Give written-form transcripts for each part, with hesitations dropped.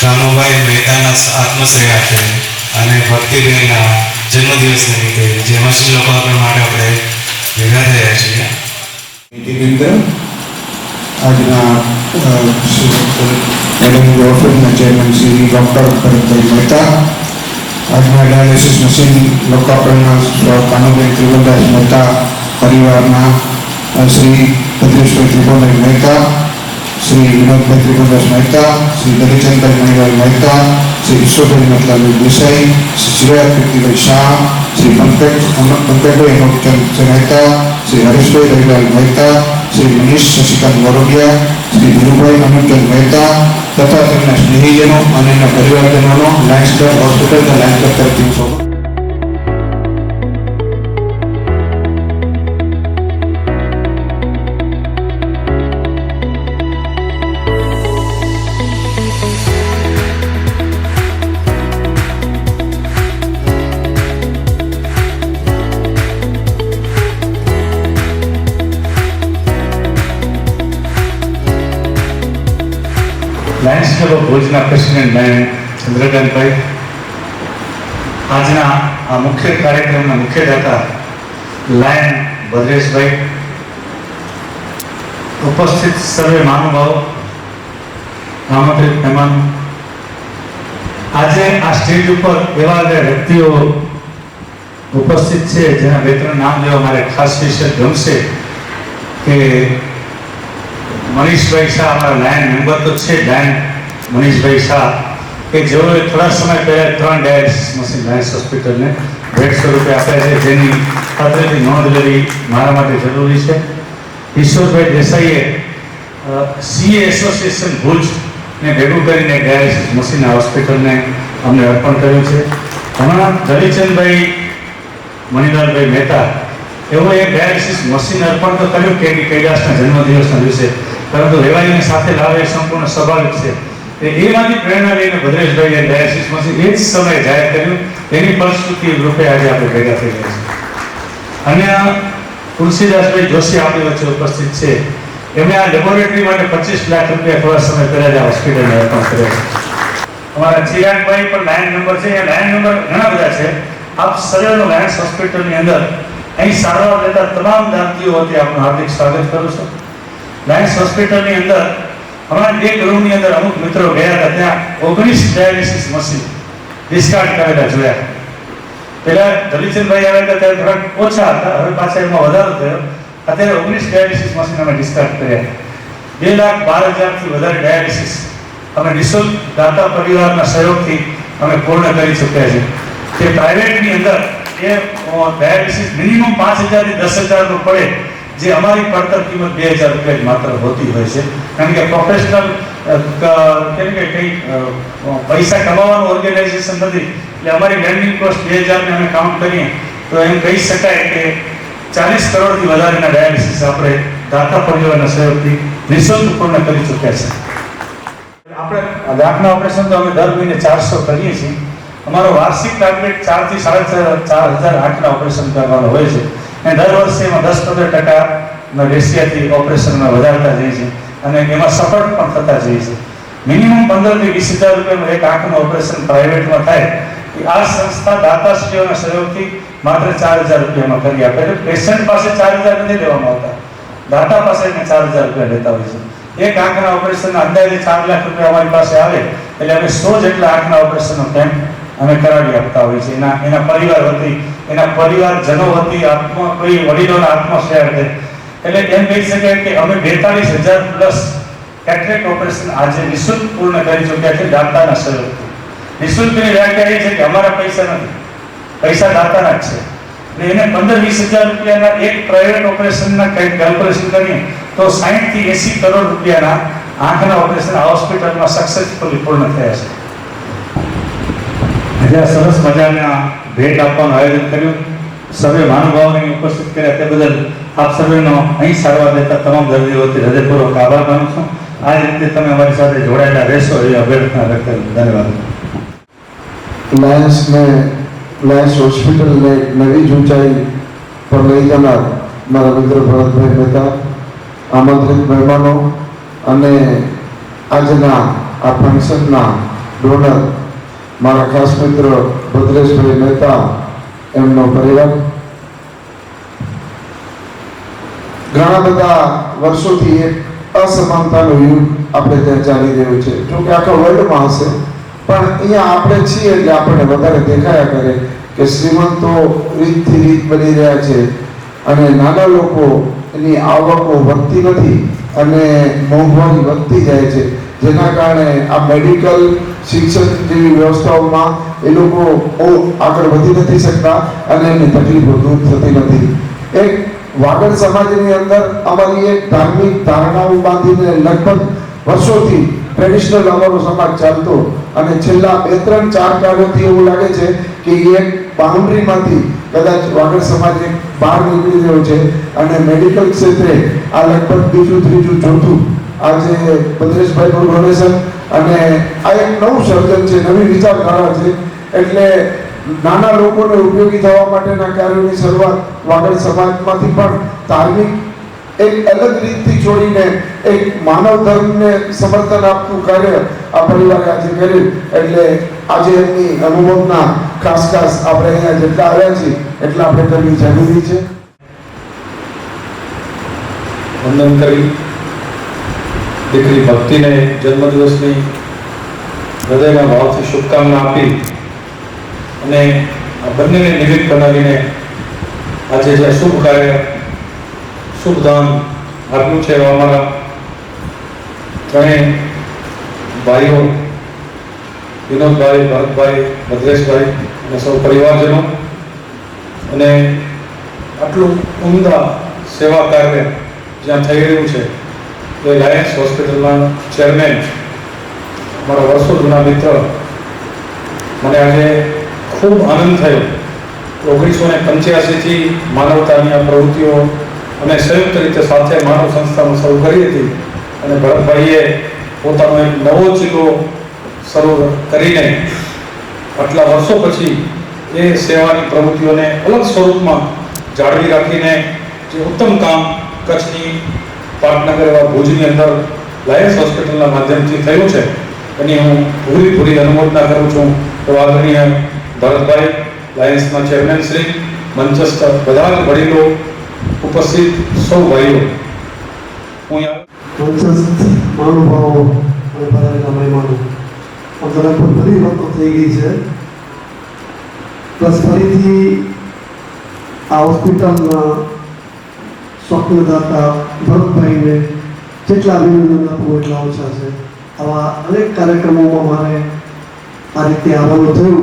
કાનુભાઈ મહેતાના આત્મશ્રેય હાથે અને ભક્તિબેનના જન્મદિવસ નિમિત્તે જે મશીન લોકાર્પણ માટે આપણે ભેગા થયા છીએ. આજના મેડમની ઓફિસના ચેરમેન શ્રી ડૉક્ટર ભરતભાઈ મહેતા, આજના ડાયાલિસિસ મશીન લોકાર્પણના કાનુભાઈ ત્રિવલદાસ મહેતા પરિવારના શ્રી ભદ્રેશભાઈ ત્રિકોણભાઈ મહેતા, શ્રી વિનોદભાઈ ત્રિકોણદાસ મહેતા, શ્રી દલીચંદભાઈ મણિભાઈ મહેતા, શ્રી ઈશ્વરભાઈ મતલાભાઈ દેસાઈ, શ્રી ચિરાગ કીર્તિભાઈ શાહ, શ્રી પંકજભાઈ અનોપચંદ મહેતા, શ્રી હરેશભાઈ રવિલાલ મહેતા, શ્રી મનીષ શશિકાંત વરોડિયા, શ્રી ધીરુભાઈ અનુચંદ મહેતા તથા તેમના સ્નેહીજનો અને એના પરિવારજનોનો લાયન્સ ક્લબ હોસ્પિટલના લાયન્સ ક્લબ તરફથી શોભ. લાયન્સ ક્લબ ઓફ ભુજના પ્રેસિડેન્ટ મેન ચંદ્રકાંતભાઈ, આજના આ મુખ્ય કાર્યક્રમના મુખ્ય દાતા લાયન ભદ્રેશભાઈ, ઉપસ્થિત સર્વે મહાનુભાવો, આમંત્રિત મહેમાન, આજે આ સ્ટેજ ઉપર એવા વ્યક્તિઓ ઉપસ્થિત છે જેના બે ત્રણ નામ લેવા મારે ખાસ વિશેષ ગમશે કે મનીષભાઈ શાહ, અમારા લાયન મેમ્બર તો છે લાયન મનીષભાઈ શાહ, કે જેઓએ થોડા સમય પહેલાં 3 ડાયાલિસિસ મશીન લાયન્સ હોસ્પિટલને ભેટ સ્વરૂપે આપ્યા છે, જેની ખાતરીથી નોંધ લેવી મારા માટે જરૂરી છે. ઈશ્વરભાઈ દેસાઈએ સીએ એસોસિએશન ભુજને ભેગું કરીને ડાયાલિસિસ મશીન આ હોસ્પિટલને અમને અર્પણ કર્યું છે. હમણાં દલીચંદભાઈ મણિલાલભાઈ મહેતા એઓએ ડાયાલિસિસ મશીન અર્પણ તો કર્યું કે કૈલાસના જન્મદિવસના દિવસે, પરંતુ રેવાડીને સાથે લાવે એ સંપૂર્ણ સ્વાભાવિક છે. એમાંથી પ્રેરણા લઈને ભદ્રેશભાઈએ ડાયાલિસિસ મશીન એ જ સમયે જાહેર કર્યું, એની ફલશ્રુતિ રૂપે આજે આપણે ભેગા થઈ ગયા છે. અને તુલસીદાસભાઈ જોશી આપણી વચ્ચે ઉપસ્થિત છે, એમણે આ લેબોરેટરી માટે 25 લાખ રૂપિયા થોડા સમય પહેલા જ આ હોસ્પિટલને અર્પણ કર્યા છે. અમારા ચિરાગભાઈ પણ લાયન નંબર છે, એ લાયન નંબર ઘણા બધા છે. આપ સર્વેનો લાયન્સ હોસ્પિટલની અંદર અહીં સારવાર લેતા તમામ દર્દીઓ વતી આપનું હાર્દિક સ્વાગત કરું છું. લાયન્સ હોસ્પિટલની અંદર હમણાં એક રૂમની અંદર અમુક મિત્રો ગયા હતા, ત્યાં 19 ડાયાલિસિસ મશીન ડિસ્કાર્ડ કરેલા જોયા. પહેલા દલીચંદભાઈ આવ્યા હતા ત્યારે થોડાક ઓછા હતા, હવે પાછા એમાં વધારો થયો. અત્યારે 19 ડાયાલિસિસ મશીન અમે ડિસ્કાર્ડ કર્યા. 2,12,000થી વધારે ડાયાલિસિસ અમે નિઃશુલ્ક દાતા પરિવારના સહયોગથી અમે પૂર્ણ કરી ચૂક્યા છીએ. જે પ્રાઇવેટની અંદર એ ડાયાલિસિસ મિનિમમ 5,000 થી 10,000 નું પડે, જે અમારી પડતર કિંમત 2,000 રૂપિયા માત્ર હોતી હોય છે. કારણ કે પ્રોફેશનલ કંઈ પૈસા કમાવાનું ઓર્ગેનાઇઝેશન નથી, એટલે અમારી લેન્ડિંગ કોસ્ટ 2,000 ને અમે કાઉન્ટ કરીએ તો એમ કહી શકાય કે 40 કરોડથી વધારેના ડાયાલિસિસ આપણે દાતા પરિવારના સહયોગથી નિઃશુલ્ક પૂર્ણ કરી ચૂક્યા છે. આપણે દાંતના ઓપરેશન તો અમે દર મહિને 400 કરીએ છીએ. અમારો વાર્ષિક ટાર્ગેટ 4 થી 4,500 આંખના ઓપરેશન કરવાનો હોય છે, અને દર વર્ષે એમાં 10-15% રેશિયાથી ઓપરેશનમાં વધારતા જઈએ છીએ, અને એમાં સફળ પણ થતા જઈએ છીએ. મિનિમમ 15,000 થી 20,000 રૂપિયાનું એક આંખનું ઓપરેશન પ્રાઇવેટમાં થાય, આ સંસ્થા દાતાશ્રીઓના સહયોગથી માત્ર 4,000 રૂપિયામાં કરી આપે. એટલે પેશન્ટ પાસે 4,000 નથી લેવામાં આવતા, દાતા પાસે 4,000 રૂપિયા લેતા હોય છે. એક આંખના ઓપરેશનના અંદાજે 4 લાખ રૂપિયા અમારી પાસે આવે, એટલે અમે 100 જેટલા આંખના ઓપરેશનનો કેમ્પ અમે કરાવી આપતા હોય છે. એના પરિવાર વતી, એના પરિવારજનો વતી કોઈ વડીલોના આત્મશ્રેય છે. એટલે એમ કહી શકાય કે અમે 42,000 પ્લસ કેટરેક્ટ ઓપરેશન આજે નિઃશુલ્ક પૂર્ણ કરી ચૂક્યા છે દાતાના સહયોગથી. નિઃશુલ્કની વ્યાખ્યા એ છે કે અમારા પૈસા નથી, પૈસા દાતાના જ છે. એટલે એને 15-20,000 રૂપિયાના એક પ્રાઇવેટ ઓપરેશનના કંઈક કેલ્ક્યુલેશન કરીએ તો 60 થી 80 કરોડ રૂપિયાના આંખના ઓપરેશન આ હોસ્પિટલમાં સક્સેસફુલી પૂર્ણ થયા છે. આજે સરસ મજાના ભેટ આપવાનું આયોજન કર્યું, સર્વે મહાનુભાવોને ઉપસ્થિત કર્યા તે બદલ આપ સર્વેનો અહીં સારવાર લેતા તમામ દર્દીઓ વતી હૃદયપૂર્વક આભાર માનું છું. આ રીતે તમે અમારી સાથે જોડાયેલા રહેશો એ અભ્યર્થના વ્યક્ત કરું. ધન્યવાદ. લાયન્સ હોસ્પિટલ ને નવી ઊંચાઈ પર લઈ જનાર મારા મિત્ર ભરતભાઈ મહેતા, આમંત્રિત મહેમાનો અને આજના આ ફંક્શનના ડોનર મારા ખાસ મિત્ર ભદ્રેશભાઈ મહેતા એમનો પરિવાર, ઘણા બધા વર્ષોથી એક અસમાનતાનો યુગ આપણે ત્યાં ચાલી રહ્યો છે. જો કે આખા વર્લ્ડમાં હશે, પણ અહીંયા આપણે છીએ એટલે આપણને વધારે દેખાયા કરે કે શ્રીમંતો રીતથી રીત બની રહ્યા છે અને નાના લોકો એની આવકો વધતી નથી અને મોંઘવારી વધતી જાય છે, જેના કારણે આ મેડિકલ શિક્ષણ જેવી વ્યવસ્થાઓમાં એ લોકો બહુ આગળ વધી નથી શકતા અને એમની તકલીફો દૂર થતી નથી. એક વાગડ સમાજની અંદર અમારી એક ધાર્મિક ધારણાઓ બાંધીને લગભગ વર્ષોથી ટ્રેડિશનલ અમારો સમાજ ચાલતો અને છેલ્લા 2-3-4 કાળોથી એવું લાગે છે કે એક બાઉન્ડ્રીમાંથી કદાચ વાગડ સમાજ એક બહાર નીકળી રહ્યો છે અને મેડિકલ ક્ષેત્રે આ લગભગ બીજું ત્રીજું ચોથું આજે ભદ્રેશભાઈનું ડોનેશન અને આ એક નવું સર્જન છે, નવી વિચારધારા છે. એટલે નાના લોકોને ઉપયોગી થવા માટેના કાર્યોની શરૂઆત વાગડ સમાજમાંથી પણ ધાર્મિક એક અલગ રીતથી છોડીને એક માનવ ધર્મને સમર્થન આપતું કાર્ય આ પરિવારે આજે કર્યું. એટલે આજે એમની અનુભવના ખાસ આપણે અહીંયા જેટલા આવ્યા છીએ એટલા આપણે કરવી જરૂરી છે. વંદન કરી દીકરી ભક્તિને જન્મદિવસની હૃદયના ભાવથી શુભકામના આપી અને આ બંનેને નિમિત્ત બનાવીને આજે જે શુભ કાર્ય શુભ દાન આપ્યું છે એવા અમારા ત્રણેય ભાઈઓ વિનોદભાઈ, ભરતભાઈ, ભદ્રેશભાઈ અને સૌ પરિવારજનો અને આટલું ઉમદા સેવા કાર્ય જ્યાં થઈ રહ્યું છે એ લાયન્સ હોસ્પિટલના ચેરમેન મારા વર્ષો જૂના મિત્ર, મને આજે ખૂબ આનંદ થયો. 1985થી માનવતાની આ પ્રવૃત્તિઓ અમે સંયુક્ત રીતે સાથે માનવ સંસ્થામાં શરૂ કરી હતી અને ભરતભાઈએ પોતાનો એક નવો ચિલ્લો શરૂ કરીને આટલા વર્ષો પછી એ સેવાની પ્રવૃત્તિઓને અલગ સ્વરૂપમાં જાળવી રાખીને જે ઉત્તમ કામ કચ્છની પાટનગર એવા ભુજની અંદર લાયન્સ હોસ્પિટલના માધ્યમથી થયું છે એની હું પૂરી અનુમોદના કરું છું. તો આદરણીય ભરતભાઈ, લાયન્સના ચેરમેન શ્રી, મંચસ્થ બધા જ વડીલો, ઉપસ્થિત સૌ ભાઈઓ, હું મંચસ્થ મહાનુભાવો અને પધારેલા મહેમાનો, લગભગ બધી વાતો થઈ ગઈ છે. બસ ફરીથી આ હોસ્પિટલના સ્વપ્નદાતા ભરતભાઈને જેટલા અભિનંદન આપવું એટલા ઓછા છે. આવા અનેક કાર્યક્રમોમાં મારે આ રીતે આવવાનું થયું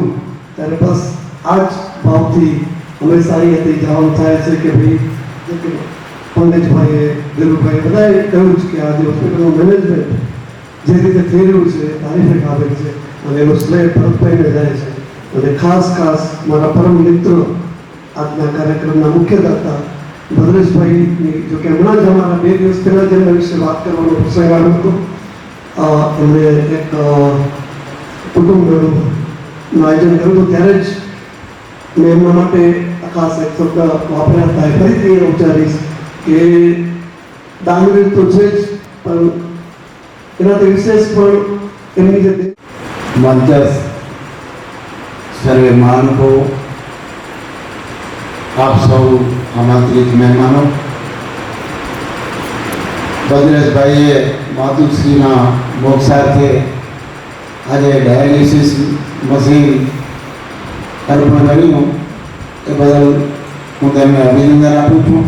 ત્યારે બસ આ જ ભાવથી હંમેશા અહીંયાથી જવાનું થાય છે કે ભાઈ પંકજભાઈએ, દિલુભાઈએ બધાએ કહ્યું છે કે આજે હોસ્પિટલનું મેનેજમેન્ટ જે રીતે થઈ રહ્યું છે તારીફે કાબિલ છે અને એનો શ્રેય ભરતભાઈને જાય છે. અને ખાસ મારા પરમ મિત્ર, આજના કાર્યક્રમના મુખ્યદાતા ભદ્રેશભાઈની, જો કે હમણાં જ અમારા 2 દિવસ પહેલાં જ એમના વિશે વાત કરવાનો પ્રસંગ આવ્યો હતો. એમણે એક કુટુંબનું આયોજન કર્યું હતું ત્યારે જ મેં એમના માટે ખાસ એક શબ્દ વાપર્યા હતા. ફરીથી એ ઉચ્ચારીશ કે દાનવીર તો છે જ, પણ એનાથી વિશેષ પણ એમની જે મંચસ્થ સર્વે મહાનુભાવો, આપ સૌ આમંત્રિત મહેમાનો, ભદ્રેશભાઈએ માતુશ્રીના મોક્ષાર્થે આજે ડાયાલિસિસ મશીન અર્પણ કર્યું એ બદલ હું તેમને અભિનંદન આપું છું.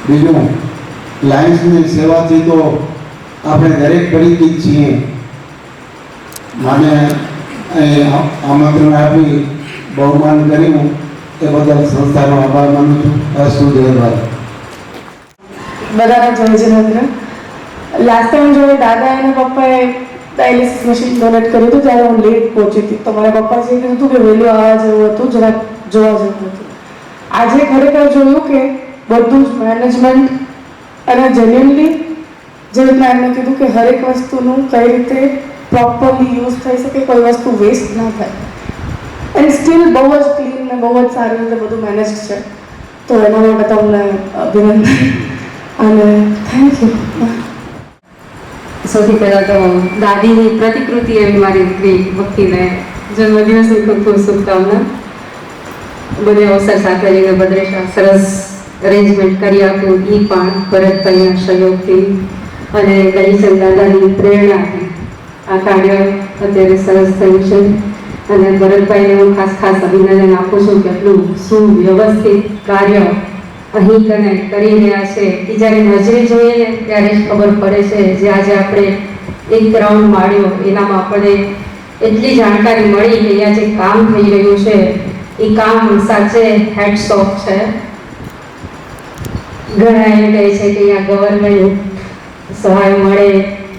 બીજું, લાયન્સની સેવાથી તો આપણે દરેક પરિચિત છીએ, મને અહીં આમંત્રણ આપી બહુમાન કર્યું એ બદલ સંસ્થાનો આભાર માનું છું. અસ્તુ દેવભાઈ. બધાને જય જિનેન્દ્ર. લાસ્ટ ટાઈમ જો દાદા અને પપ્પાએ ડાયાલિસિસ મશીન ડોનેટ કર્યું હતું ત્યારે હું લેટ પહોંચી હતી, તો મારા પપ્પાજીએ કીધું હતું કે વહેલું આવવા જેવું હતું, જરાક જોવા જેવું હતું. આજે ખરેખર જોયું કે બધું જ મેનેજમેન્ટ અને જેન્યુઅનલી જે રીતના એમને કીધું કે હરેક વસ્તુનું કઈ રીતે પ્રોપરલી યુઝ થઈ શકે, કોઈ વસ્તુ વેસ્ટ ના થાય, એન્ડ સ્ટીલ બહુ જ ક્લીન ને બહુ જ સારી રીતે બધું મેનેજ છે. તો એના માટે તમને અભિનંદન અને થેન્ક યુ. સૌથી પહેલાં તો દાદીની પ્રતિકૃતિ એવી મારી દીકરી ભક્તિને જન્મદિવસની ખૂબ ખૂબ શુભકામના. બધે અવસર સાથે લઈને ભદ્રેશા સરસ અરેન્જમેન્ટ કરી આપ્યું, એ પણ ભરતભાઈના સહયોગથી અને ગલીચંદ દાદાની પ્રેરણાથી આ કાર્ય અત્યારે સરસ થયું છે. અને ભરતભાઈને હું ખાસ અભિનંદન આપું છું કે એટલું સુવ્યવસ્થિત કાર્ય અહીં કરી રહ્યા છે. એ જ્યારે નજરે જોઈએ ને ત્યારે જ ખબર પડે છે. જે આજે આપણે એક રાઉન્ડ માળ્યો એનામાં આપણને એટલી જાણકારી મળી કે અહીંયા જે કામ થઈ રહ્યું છે એ કામ સાચે હેડ્સ ઓફ છે. ઘણા એમ કહે છે કે અહીંયા ગવર્મેન્ટ સહાય મળે,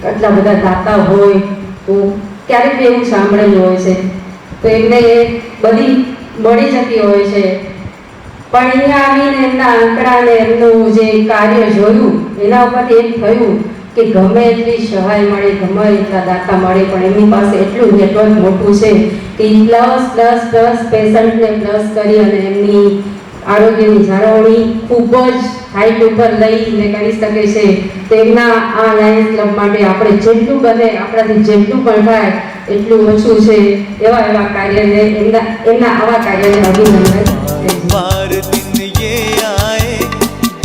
આટલા બધા દાતા હોય, તો ક્યારેક એવું સાંભળેલું હોય છે તો એમને એ બધી મળી જતી હોય છે. પણ અહીંયા આવીને એમના આંકડાને એમનું જે કાર્ય જોયું એના ઉપરથી એમ થયું કે ગમે એટલી સહાય મળે, ગમે એટલા દાતા મળે, પણ એમની પાસે એટલું નેટવર્ક મોટું છે કે પ્લસ પેશન્ટને પ્લસ કરી અને એમની આરોગ્યની જાળવણી ખૂબ જ હાઈટ ઉપર લઈને કરી શકે છે. તો એમના આ લાયન્સ ક્લબ માટે આપણે જેટલું બને આપણાથી જેટલું પણ થાય એટલું ઓછું છે. એવા કાર્યને એમના આવા કાર્યને અભિનંદન. बार दिन ये आए,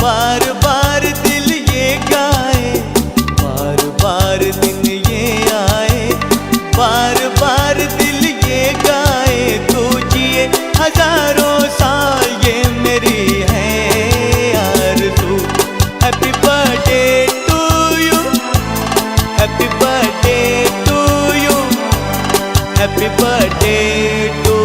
बार बार दिल ये गाए, बार बार दिन ये आए, बार बार दिल ये गाए, तू जिए हजारों साल ये मेरी है आरज़ू. Happy birthday to you, happy birthday to you, happy birthday to